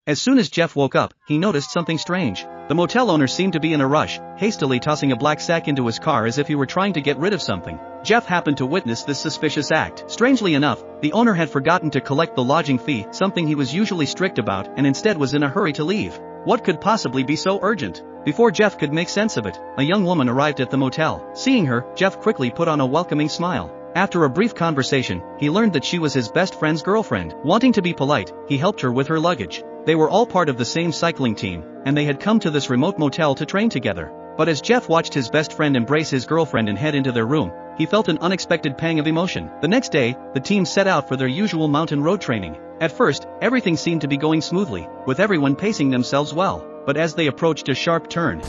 As soon as Jeff woke up, he noticed something strange. The motel owner seemed to be in a rush, hastily tossing a black sack into his car as if he were trying to get rid of something. Jeff happened to witness this suspicious act. Strangely enough, the owner had forgotten to collect the lodging fee, something he was usually strict about, and instead was in a hurry to leave. What could possibly be so urgent? Before Jeff could make sense of it, a young woman arrived at the motel. Seeing her, Jeff quickly put on a welcoming smile. After a brief conversation, he learned that she was his best friend's girlfriend. Wanting to be polite, he helped her with her luggage. They were all part of the same cycling team, and they had come to this remote motel to train together. But as Jeff watched his best friend embrace his girlfriend and head into their room, he felt an unexpected pang of emotion. The next day, the team set out for their usual mountain road training. At first, everything seemed to be going smoothly, with everyone pacing themselves well. But as they approached a sharp turn,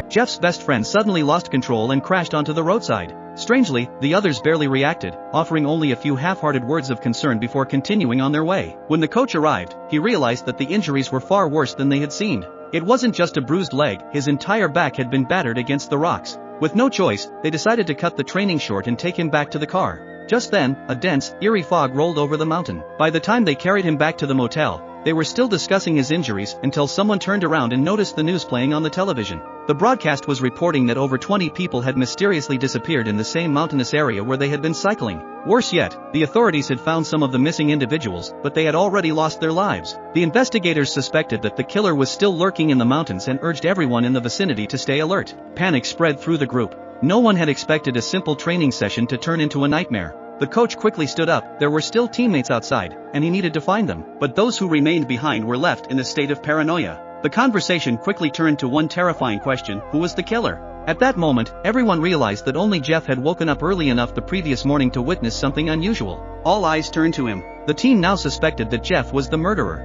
Jeff's best friend suddenly lost control and crashed onto the roadside. Strangely, the others barely reacted, offering only a few half-hearted words of concern before continuing on their way. When the coach arrived, he realized that the injuries were far worse than they had seemed. It wasn't just a bruised leg, his entire back had been battered against the rocks. With no choice, they decided to cut the training short and take him back to the car. Just then, a dense, eerie fog rolled over the mountain. By the time they carried him back to the motel, they were still discussing his injuries until someone turned around and noticed the news playing on the television. The broadcast was reporting that over 20 people had mysteriously disappeared in the same mountainous area where they had been cycling. Worse yet, the authorities had found some of the missing individuals, but they had already lost their lives. The investigators suspected that the killer was still lurking in the mountains and urged everyone in the vicinity to stay alert. Panic spread through the group. No one had expected a simple training session to turn into a nightmare. The coach quickly stood up. There were still teammates outside, and he needed to find them. But those who remained behind were left in a state of paranoia. The conversation quickly turned to one terrifying question: who was the killer? At that moment, everyone realized that only Jeff had woken up early enough the previous morning to witness something unusual. All eyes turned to him. The team now suspected that Jeff was the murderer.